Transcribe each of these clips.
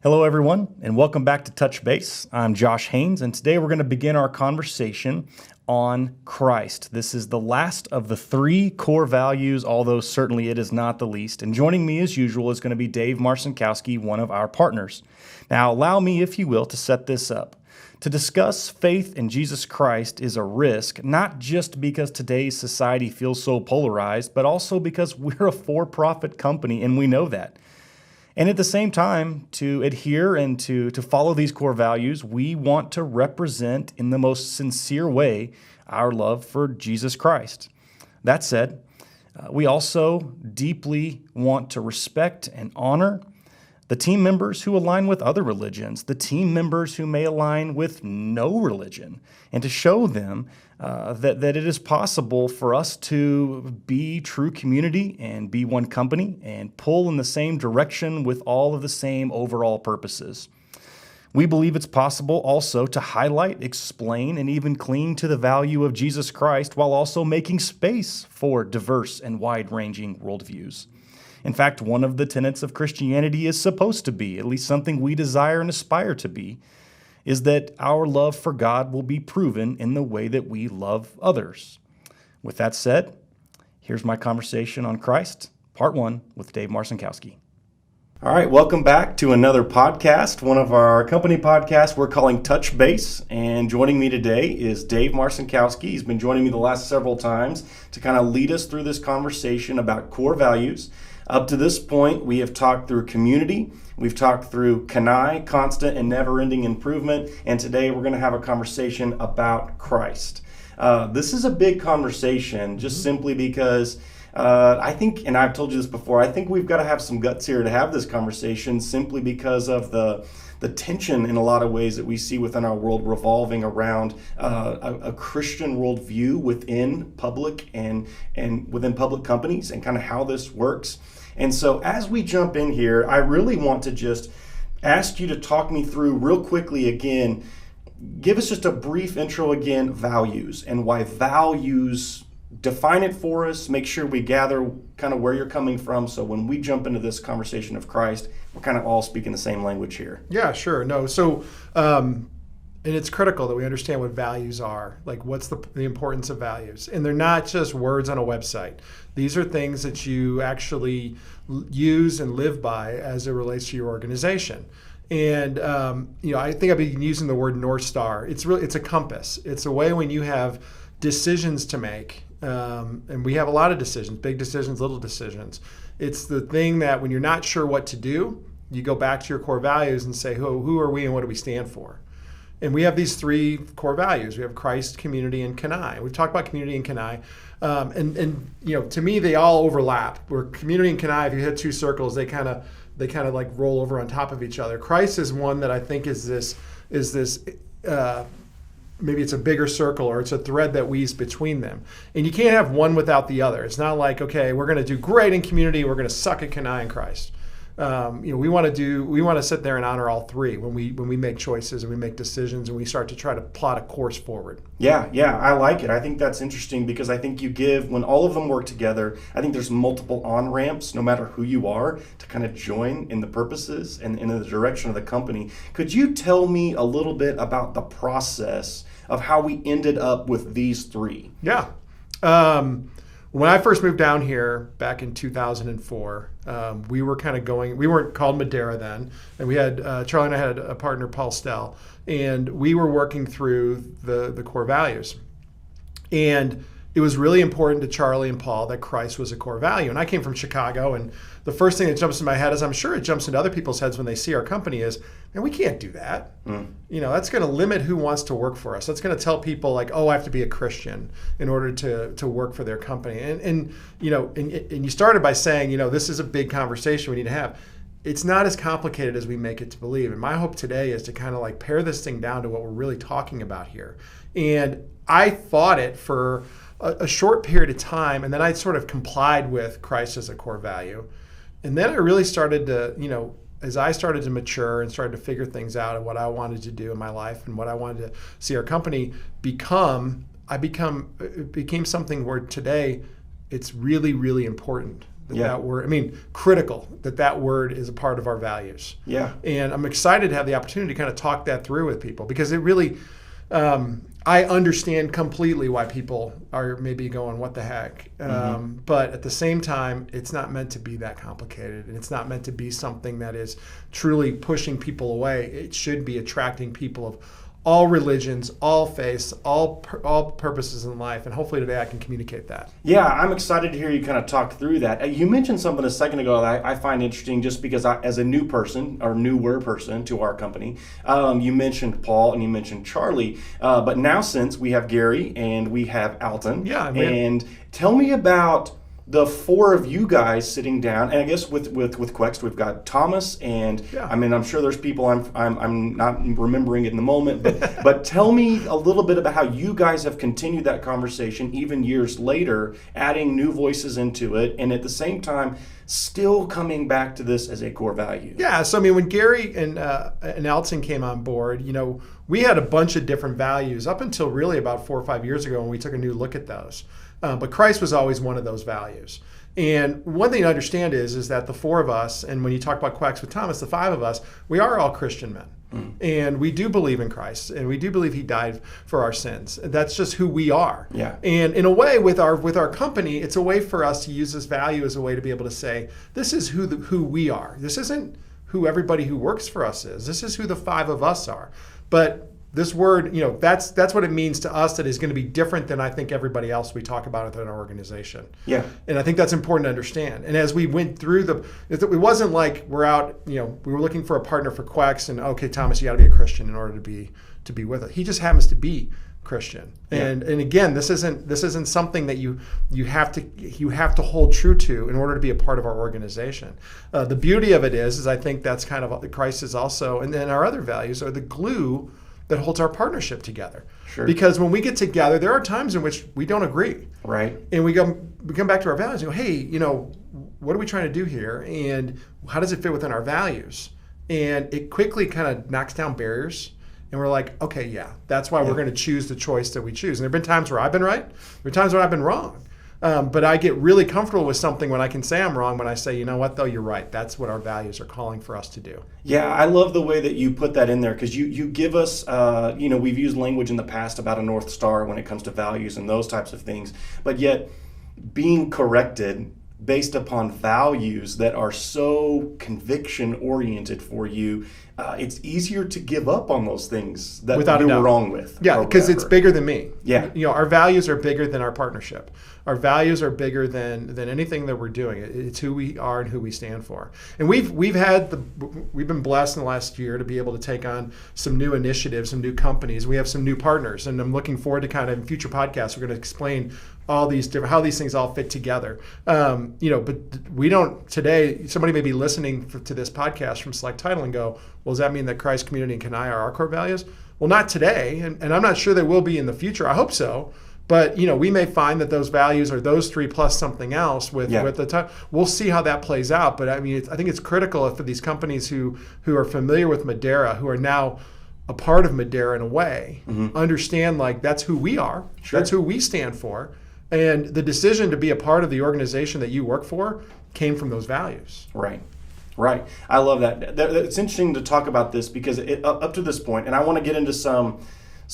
Hello, everyone, and welcome back to Touch Base. I'm Josh Haynes, and today we're going to begin our conversation on Christ. This is the last of the three core values, although certainly it is not the least. And joining me as usual is going to be Dave Marcinkowski, one of our partners. Now, allow me, if you will, to set this up. To discuss faith in Jesus Christ is a risk, not just because today's society feels so polarized, but also because we're a for-profit company and we know that. And at the same time, to adhere and to follow these core values, we want to represent in the most sincere way our love for Jesus Christ. That said, we also deeply want to respect and honor the team members who align with other religions, the team members who may align with no religion, and to show them that it is possible for us to be true community and be one company and pull in the same direction with all of the same overall purposes. We believe it's possible also to highlight, explain, and even cling to the value of Jesus Christ while also making space for diverse and wide-ranging worldviews. In fact, one of the tenets of Christianity is supposed to be, at least something we desire and aspire to be, is that our love for God will be proven in the way that we love others. With that said, here's my conversation on Christ, part 1 with Dave Marcinkowski. All right, welcome back to another podcast, one of our company podcasts we're calling Touch Base. And joining me today is Dave Marcinkowski. He's been joining me the last several times to kind of lead us through this conversation about core values. Up to this point, we have talked through community, we've talked through Kanai, constant and never-ending improvement, and today we're going to have a conversation about Christ. This is a big conversation just simply because I think, and I've told you this before, I think we've got to have some guts here to have this conversation simply because of the tension in a lot of ways that we see within our world revolving around a Christian worldview within public and within public companies and kind of how this works. And so as we jump in here, I really want to just ask you to talk me through real quickly again, give us just a brief intro again, values and why values, define it for us, make sure we gather kind of where you're coming from. So when we jump into this conversation of Christ, we're kind of all speaking the same language here. Yeah, sure. No, so, and it's critical that we understand what values are, like what's the importance of values. And they're not just words on a website. These are things that you actually use and live by as it relates to your organization. And, I think I've been using the word North Star. It's a compass. It's a way when you have decisions to make, and we have a lot of decisions, big decisions, little decisions. It's the thing that when you're not sure what to do, you go back to your core values and say, who are we and what do we stand for? And we have these three core values. We have Christ, community, and Kanai. We've talked about community and Kanai. And to me, they all overlap. Where community and Kanai, if you hit two circles, they kind of like roll over on top of each other. Christ is one that I think is this maybe it's a bigger circle or it's a thread that weaves between them. And you can't have one without the other. It's not like, okay, we're going to do great in community, we're going to suck at Kanai and Christ. We want to sit there and honor all three when we make choices and we make decisions and we start to try to plot a course forward. Yeah, I like it. I think that's interesting because I think when all of them work together, I think there's multiple on-ramps, no matter who you are, to kind of join in the purposes and in the direction of the company. Could you tell me a little bit about the process of how we ended up with these three? Yeah. When I first moved down here back in 2004, we were kind of we weren't called Madeira then, and we had, Charlie and I had a partner, Paul Stell, and we were working through the core values. And it was really important to Charlie and Paul that Christ was a core value. And I came from Chicago, and the first thing that jumps in my head, as I'm sure it jumps into other people's heads when they see our company, is, man, we can't do that. That's going to limit who wants to work for us. That's going to tell people like, oh, I have to be a Christian in order to work for their company. And you started by saying, this is a big conversation we need to have. It's not as complicated as we make it to believe. And my hope today is to kind of like pare this thing down to what we're really talking about here. And I fought it for a short period of time, and then I sort of complied with Christ as a core value. And then I really started to, as I started to mature and started to figure things out and what I wanted to do in my life and what I wanted to see our company become, it became something where today it's really, really important that word, critical that word is a part of our values. Yeah. And I'm excited to have the opportunity to kind of talk that through with people, because it really, I understand completely why people are maybe going, what the heck? But at the same time, it's not meant to be that complicated, and it's not meant to be something that is truly pushing people away. It should be attracting people of all religions, all faiths, all purposes in life, and hopefully today I can communicate that. Yeah, I'm excited to hear you kind of talk through that. You mentioned something a second ago that I find interesting, just because as a new person, or newer person to our company, you mentioned Paul and you mentioned Charlie, but now since we have Gary and we have Alton, and tell me about the four of you guys sitting down, and I guess with Quext, we've got Thomas, and I'm sure there's people I'm not remembering in the moment, but tell me a little bit about how you guys have continued that conversation even years later, adding new voices into it, and at the same time still coming back to this as a core value. Yeah, so when Gary and Alton came on board, we had a bunch of different values up until really about 4 or 5 years ago when we took a new look at those. But Christ was always one of those values. And one thing to understand is that the four of us, and when you talk about Quext with Thomas, the five of us, we are all Christian men. And we do believe in Christ, and we do believe he died for our sins. That's just who we are. Yeah. And in a way, with our company, it's a way for us to use this value as a way to be able to say, this is who we are. This isn't who everybody who works for us is. This is who the five of us are. But this word, that's what it means to us, that is going to be different than I think everybody else we talk about within our organization. Yeah. And I think that's important to understand. And as we went through it wasn't like we're out, we were looking for a partner for Quext and, okay, Thomas, you got to be a Christian in order to be with us. He just happens to be Christian. Yeah. And again, this isn't something that you have to hold true to in order to be a part of our organization. The beauty of it is I think that's kind of Christ is also, and then our other values are the glue that holds our partnership together. Sure. Because when we get together, there are times in which we don't agree. Right. And we come back to our values and go, hey, what are we trying to do here? And how does it fit within our values? And it quickly kind of knocks down barriers. And we're like, okay, yeah, that's why we're going to choose the choice that we choose. And there have been times where I've been right. There have been times when I've been wrong. But I get really comfortable with something when I can say I'm wrong, when I say, you know what, though, you're right. That's what our values are calling for us to do. Yeah, I love the way that you put that in there, because you give us, we've used language in the past about a North Star when it comes to values and those types of things, but yet being corrected based upon values that are so conviction oriented for you, it's easier to give up on those things that you were wrong with. Yeah, because it's bigger than me. Yeah. Our values are bigger than our partnership. Our values are bigger than anything that we're doing. It's who we are and who we stand for. And we've been blessed in the last year to be able to take on some new initiatives, some new companies. We have some new partners, and I'm looking forward to kind of in future podcasts we're going to explain all these different, how these things all fit together. But we don't today. Somebody may be listening to this podcast from Select Title and go, well, does that mean that Christ, community, and Kenai are our core values? Well, not today, and I'm not sure they will be in the future. I hope so. But we may find that those values are those three plus something else with the time. We'll see how that plays out. But I think it's critical for these companies who are familiar with Madera, who are now a part of Madera in a way, understand like that's who we are. Sure. That's who we stand for. And the decision to be a part of the organization that you work for came from those values. Right. Right. I love that. It's interesting to talk about this because up to this point, and I want to get into some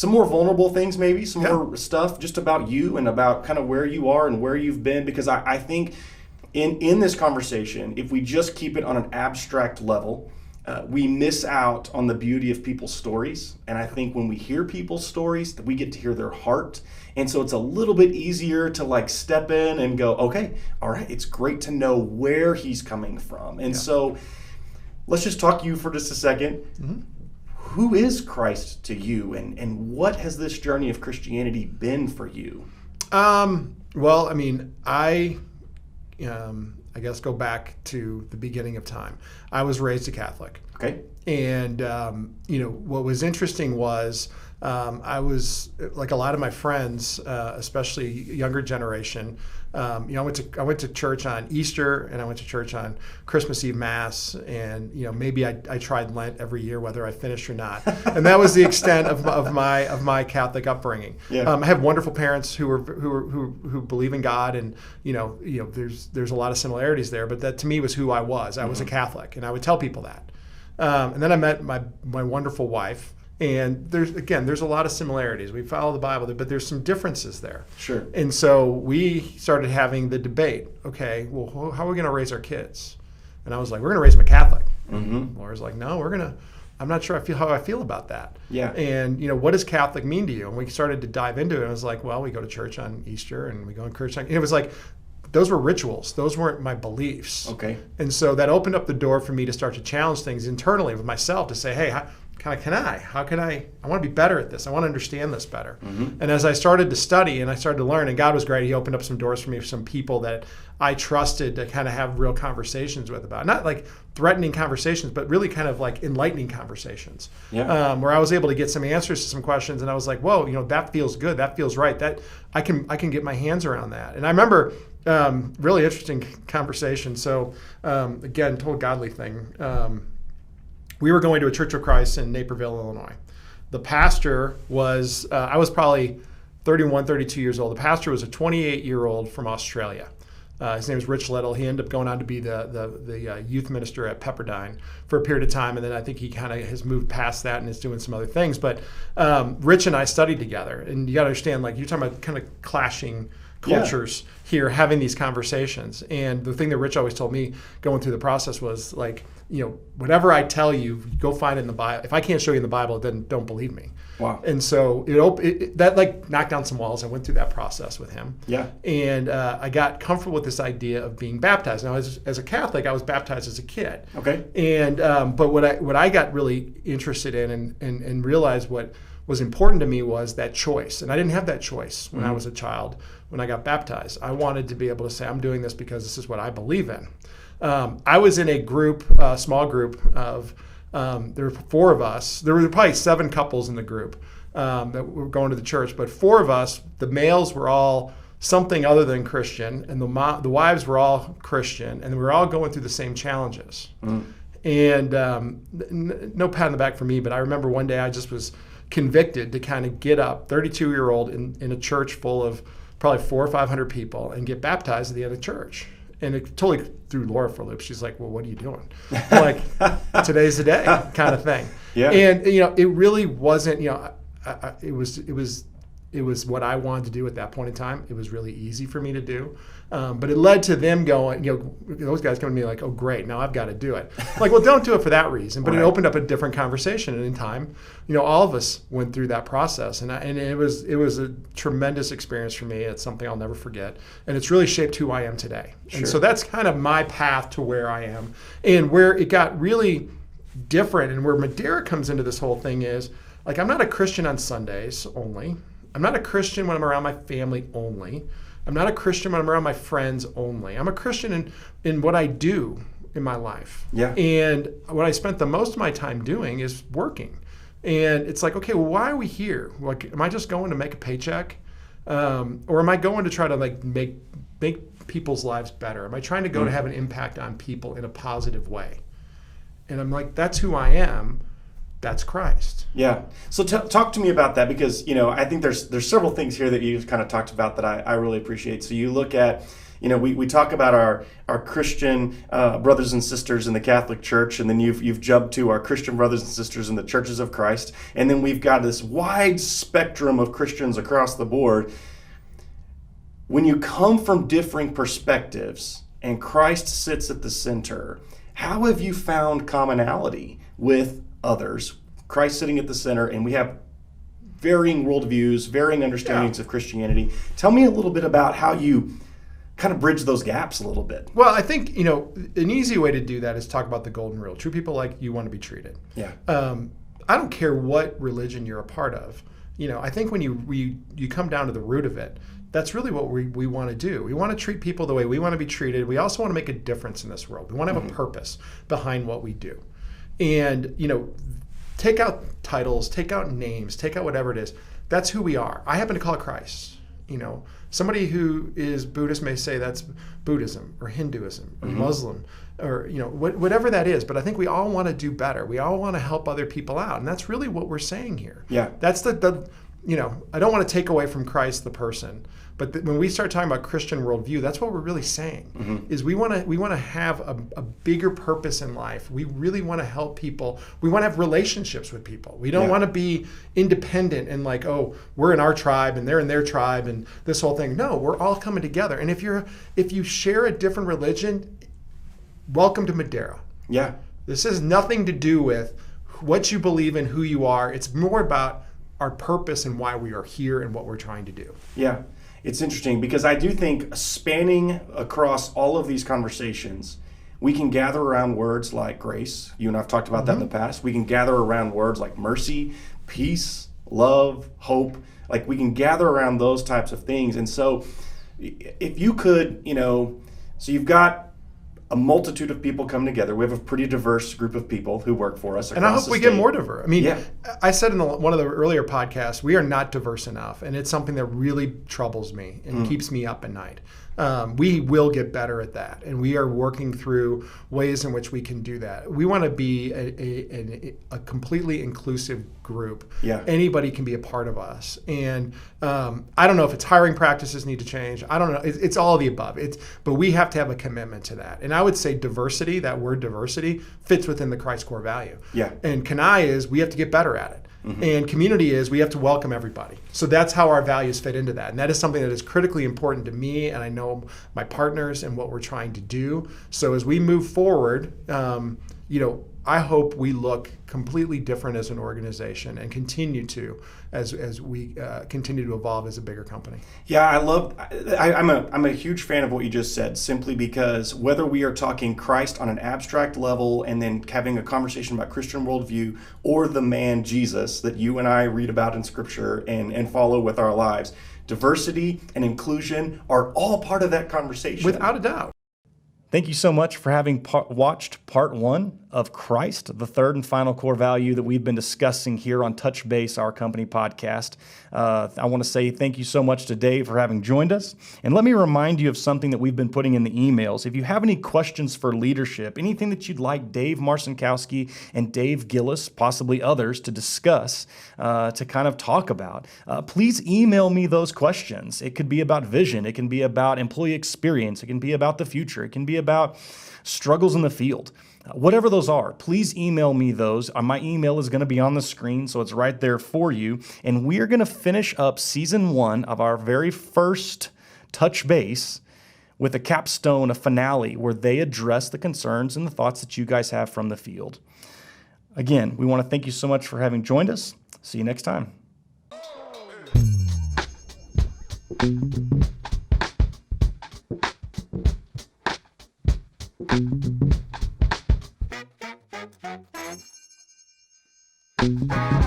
more vulnerable things, maybe some more stuff just about you and about kind of where you are and where you've been, because I think in this conversation, if we just keep it on an abstract level, we miss out on the beauty of people's stories. And I think when we hear people's stories, we get to hear their heart. And so it's a little bit easier to like step in and go, okay, all right, it's great to know where he's coming from. And so let's just talk to you for just a second. Mm-hmm. Who is Christ to you, and what has this journey of Christianity been for you? Well, I guess go back to the beginning of time. I was raised a Catholic. Okay. And, what was interesting was I was, like a lot of my friends, especially younger generation, I went to church on Easter, and I went to church on Christmas Eve Mass, and maybe I tried Lent every year, whether I finished or not, and that was the extent of my Catholic upbringing. Yeah. I have wonderful parents who believe in God, and there's a lot of similarities there, but that to me was who I was. I was a Catholic, and I would tell people that. And then I met my wonderful wife. And there's a lot of similarities. We follow the Bible, but there's some differences there. Sure. And so we started having the debate. Okay, well, how are we going to raise our kids? And I was like, we're going to raise them a Catholic. Mm-hmm. Laura's like, no, I'm not sure how I feel about that. Yeah. And what does Catholic mean to you? And we started to dive into it. And I was like, well, we go to church on Easter, and we go to church on. And it was like, those were rituals. Those weren't my beliefs. Okay. And so that opened up the door for me to start to challenge things internally with myself to say, hey, how can I want to be better at this. I want to understand this better. Mm-hmm. And as I started to study and I started to learn, and God was great, he opened up some doors for me, for some people that I trusted to kind of have real conversations with about, not like threatening conversations, but really kind of like enlightening conversations. Yeah. Where I was able to get some answers to some questions, and I was like, whoa, that feels good. That feels right. That I can get my hands around that. And I remember really interesting conversation. So again, total godly thing. We were going to a Church of Christ in Naperville, Illinois. The pastor was, I was probably 31, 32 years old. The pastor was a 28-year-old from Australia. His name was Rich Little. He ended up going on to be the youth minister at Pepperdine for a period of time, and then I think he kind of has moved past that and is doing some other things. But Rich and I studied together, and you got to understand, like, you're talking about kind of clashing cultures here, having these conversations. And the thing that Rich always told me going through the process was like, whatever I tell you, go find it in the Bible. If I can't show you in the Bible, then don't believe me. Wow. And so that like knocked down some walls. I went through that process with him. Yeah. And I got comfortable with this idea of being baptized. Now, as a Catholic, I was baptized as a kid. Okay. And but what I got really interested in and realized what was important to me was that choice. And I didn't have that choice when I was a child, when I got baptized. I wanted to be able to say, I'm doing this because this is what I believe in. I was in a group, a small group of, there were 4 of us. There were probably 7 couples in the group that were going to the church. But 4 of us, the males were all something other than Christian, and the wives were all Christian, and we were all going through the same challenges. And no pat on the back for me, but I remember one day I just was convicted to kind of get up, 32-year-old in a church full of probably 400 or 500 people, and get baptized at the end of church. And it totally threw Laura for a loop. She's like, well, what are you doing? I'm like, today's the day kind of thing. Yeah. And, it really wasn't, it was what I wanted to do at that point in time. It was really easy for me to do. But it led to them going, those guys coming to me like, oh, great, now I've got to do it. I'm like, well, don't do it for that reason. But It opened up a different conversation. And in time, all of us went through that process. And it was a tremendous experience for me. It's something I'll never forget. And it's really shaped who I am today. Sure. And so that's kind of my path to where I am. And where it got really different and where Madeira comes into this whole thing is, like, I'm not a Christian on Sundays only. I'm not a Christian when I'm around my family only. I'm not a Christian when I'm around my friends only. I'm a Christian in what I do in my life. Yeah. And what I spent the most of my time doing is working. And it's like, okay, well, why are we here? Like, am I just going to make a paycheck? Or am I going to try to like make people's lives better? Am I trying to go to have an impact on people in a positive way? And I'm like, that's who I am. That's Christ. Yeah. So talk to me about that, because, I think there's several things here that you kind of talked about that I really appreciate. So you look at, we talk about our Christian brothers and sisters in the Catholic Church, and then you've jumped to our Christian brothers and sisters in the churches of Christ. And then we've got this wide spectrum of Christians across the board. When you come from differing perspectives and Christ sits at the center, how have you found commonality with others, Christ sitting at the center, and we have varying worldviews, varying understandings of Christianity? Tell me a little bit about how you kind of bridge those gaps a little bit. Well, I think, an easy way to do that is talk about the golden rule. Treat people like you want to be treated. Yeah. I don't care what religion you're a part of. I think when you come down to the root of it, that's really what we want to do. We want to treat people the way we want to be treated. We also want to make a difference in this world. We want to have a purpose behind what we do. And, take out titles, take out names, take out whatever it is. That's who we are. I happen to call it Christ. Somebody who is Buddhist may say that's Buddhism or Hinduism or Muslim or, whatever that is. But I think we all want to do better. We all want to help other people out. And that's really what we're saying here. Yeah. That's I don't want to take away from Christ, the person. But when we start talking about Christian worldview, that's what we're really saying, is we want to have a bigger purpose in life. We really want to help people. We want to have relationships with people. We don't want to be independent and like, oh, we're in our tribe and they're in their tribe and this whole thing. No, we're all coming together. And if you share a different religion, welcome to Madeira. Yeah. This has nothing to do with what you believe in, who you are. It's more about our purpose and why we are here and what we're trying to do. Yeah. It's interesting because I do think spanning across all of these conversations, we can gather around words like grace. You and I have talked about that in the past. We can gather around words like mercy, peace, love, hope. Like we can gather around those types of things. And so if you could, so you've got a multitude of people come together. We have a pretty diverse group of people who work for us. And I hope we get more diverse. I mean, I said in one of the earlier podcasts, we are not diverse enough. And it's something that really troubles me and keeps me up at night. We will get better at that. And we are working through ways in which we can do that. We want to be a completely inclusive group. Yeah. Anybody can be a part of us. And I don't know if it's hiring practices need to change. I don't know. It's all of the above. But we have to have a commitment to that. And I would say diversity, that word diversity, fits within the Christ core value. Yeah. And Kanai is we have to get better at it. And community is we have to welcome everybody. So that's how our values fit into that. And that is something that is critically important to me and I know my partners and what we're trying to do. So as we move forward, I hope we look completely different as an organization and continue to as we continue to evolve as a bigger company. Yeah, I'm a huge fan of what you just said, simply because whether we are talking Christ on an abstract level and then having a conversation about Christian worldview or the man Jesus that you and I read about in Scripture and follow with our lives, diversity and inclusion are all part of that conversation. Without a doubt. Thank you so much for having watched part 1 of Christ, the third and final core value that we've been discussing here on Touch Base, our company podcast. I want to say thank you so much to Dave for having joined us. And let me remind you of something that we've been putting in the emails. If you have any questions for leadership, anything that you'd like Dave Marcinkowski and Dave Gillis, possibly others, to discuss, to kind of talk about, please email me those questions. It could be about vision. It can be about employee experience. It can be about the future. It can be about struggles in the field. Whatever those are, please email me those. My email is going to be on the screen, so it's right there for you. And we are going to finish up season 1 of our very first Touch Base with a capstone, a finale, where they address the concerns and the thoughts that you guys have from the field. Again, we want to thank you so much for having joined us. See you next time. Thank you.